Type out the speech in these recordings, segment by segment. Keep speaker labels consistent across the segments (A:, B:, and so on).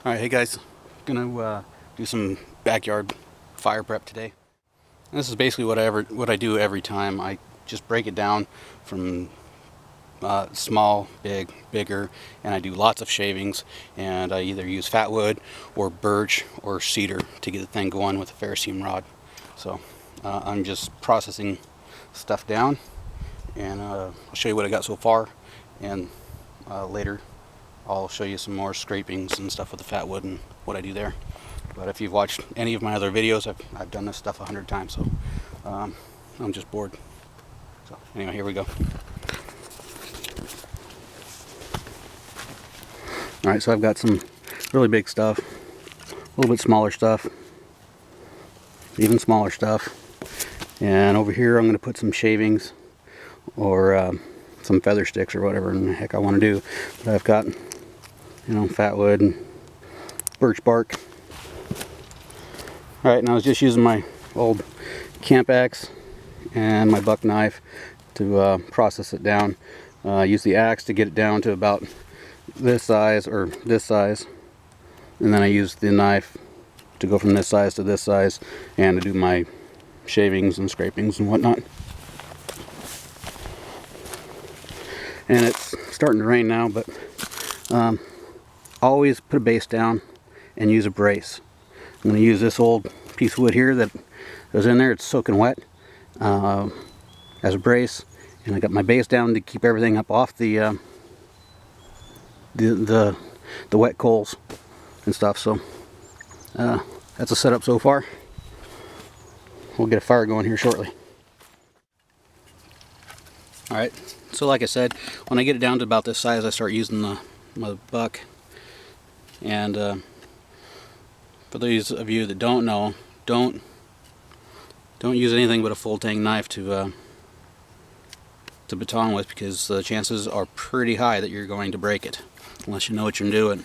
A: Alright, hey guys, gonna do some backyard fire prep today. And this is basically what I do every time. I just break it down from small, big, bigger, and I do lots of shavings. And I either use fatwood or birch or cedar to get the thing going with a ferrocene rod. So I'm just processing stuff down, and I'll show you what I got so far, and later I'll show you some more scrapings and stuff with the fatwood and what I do there. But if you've watched any of my other videos, I've done this stuff 100 times, so I'm just bored. So anyway, here we go. Alright, so I've got some really big stuff, a little bit smaller stuff, even smaller stuff, and over here I'm going to put some shavings or some feather sticks or whatever in the heck I want to do. But I've got, fatwood and birch bark. Alright, and I was just using my old camp axe and my buck knife to process it down. Use the axe to get it down to about this size or this size, and then I use the knife to go from this size to this size and to do my shavings and scrapings and whatnot. And it's starting to rain now, but always put a base down and use a brace. I'm going to use this old piece of wood here that was in there. It's soaking wet as a brace, and I got my base down to keep everything up off the wet coals and stuff. So that's a setup so far. We'll get a fire going here shortly. Alright, so like I said, when I get it down to about this size, I start using my buck. And for those of you that don't know, don't use anything but a full tang knife to baton with, because the chances are pretty high that you're going to break it unless you know what you're doing.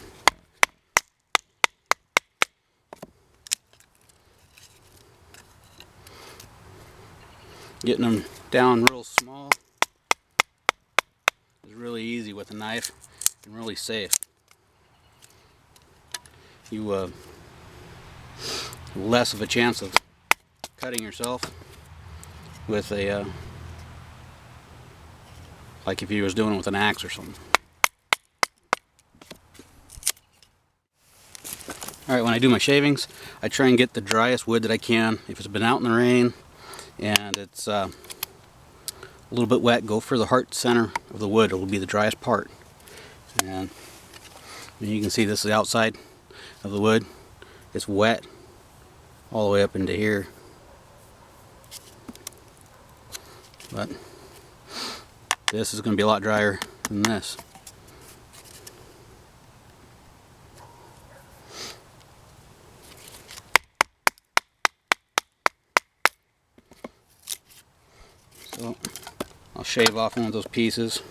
A: Getting them down real small is really easy with a knife and really safe. You less of a chance of cutting yourself with a like if you was doing it with an axe or something. Alright, when I do my shavings, I try and get the driest wood that I can. If it's been out in the rain and it's a little bit wet, go for the heart center of the wood. It will be the driest part. And you can see this is the outside of the wood. It's wet all the way up into here. But this is going to be a lot drier than this. So I'll shave off one of those pieces.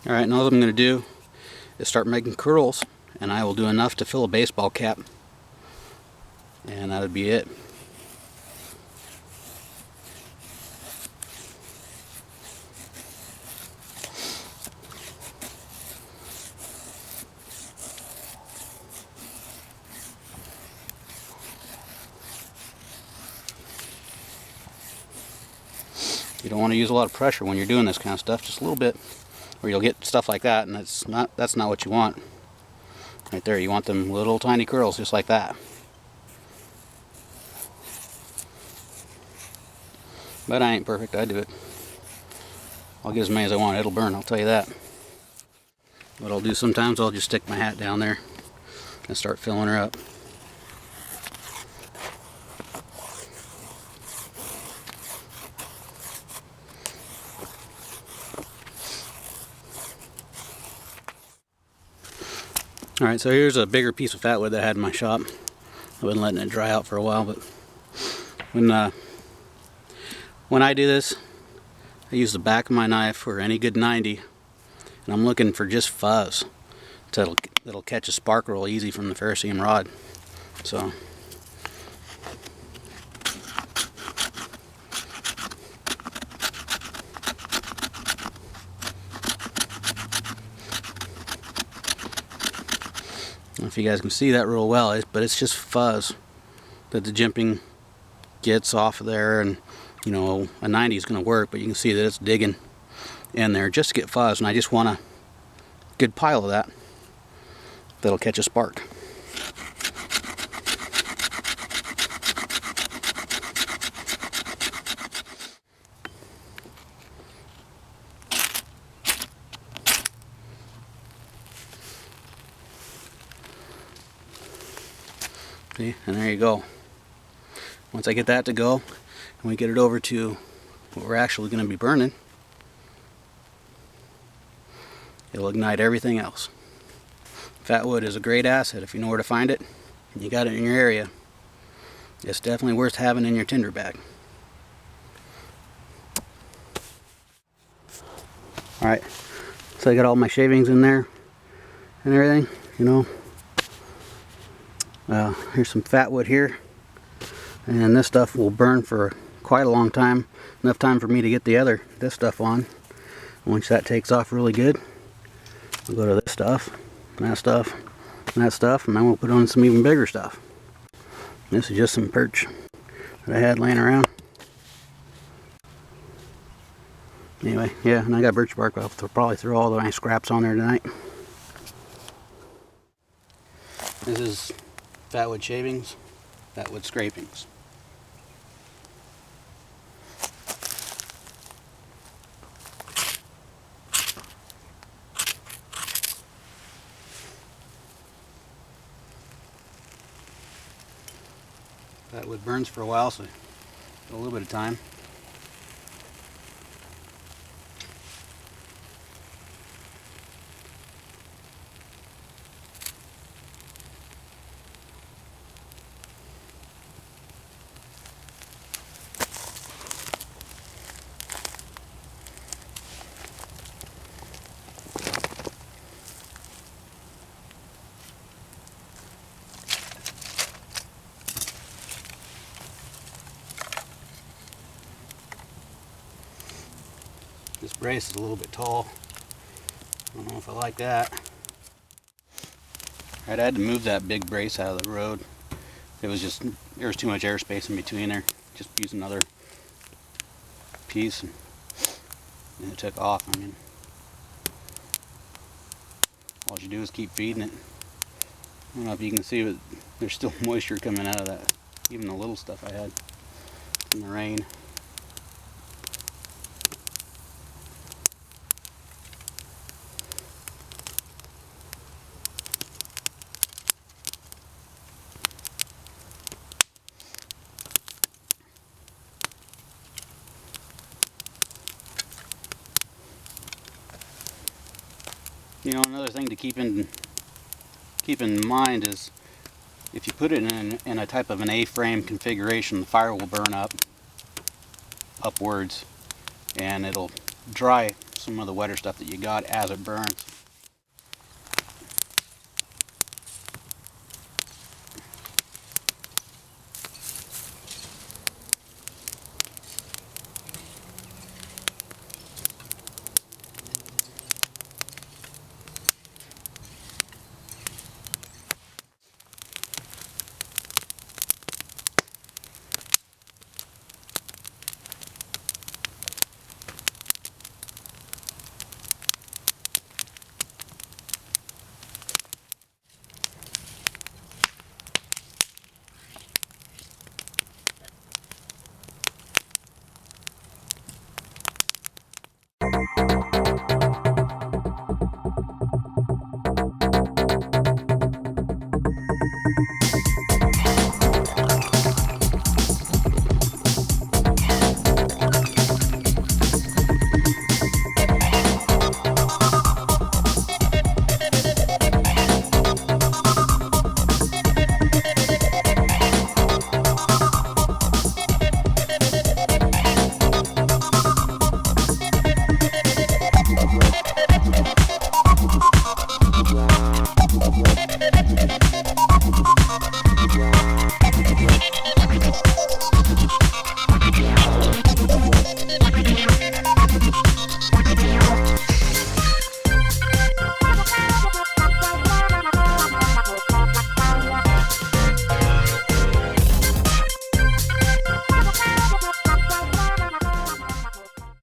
A: Alright, now what I'm going to do is start making curls, and I will do enough to fill a baseball cap, and that would be it. You don't want to use a lot of pressure when you're doing this kind of stuff, just a little bit, or you'll get stuff like that, and that's not what you want. Right there, you want them little tiny curls just like that. But I ain't perfect, I do it. I'll get as many as I want, it'll burn, I'll tell you that. What I'll do sometimes, I'll just stick my hat down there and start filling her up. Alright, so here's a bigger piece of fatwood that I had in my shop. I've been letting it dry out for a while, but when I do this, I use the back of my knife or any good 90, and I'm looking for just fuzz that'll catch a spark real easy from the ferrocene rod. So don't know if you guys can see that real well, but it's just fuzz that the jimping gets off of there, and you know, a 90 is going to work, but you can see that it's digging in there just to get fuzz, and I just want a good pile of that that'll catch a spark. See, and there you go. Once I get that to go, and we get it over to what we're actually going to be burning, it'll ignite everything else. Fatwood is a great asset if you know where to find it, and you got it in your area. It's definitely worth having in your tinder bag. Alright, so I got all my shavings in there and everything, you know. Here's some fatwood here, and this stuff will burn for quite a long time, enough time for me to get this stuff on. Once that takes off really good, we'll go to this stuff, and that stuff, and that stuff, and then we'll put on some even bigger stuff. This is just some perch that I had laying around. Anyway, yeah, and I got birch bark. I'll probably throw all my scraps on there tonight. This is fatwood shavings, fatwood scrapings. Fatwood burns for a while, so a little bit of time. This brace is a little bit tall. I don't know if I like that. Alright, I had to move that big brace out of the road. There was too much airspace in between there. Just use another piece, and it took off. I mean, all you do is keep feeding it. I don't know if you can see, but there's still moisture coming out of that. Even the little stuff I had from the rain. You know, another thing to keep in mind is if you put it in a type of an A-frame configuration, the fire will burn upwards, and it'll dry some of the wetter stuff that you got as it burns.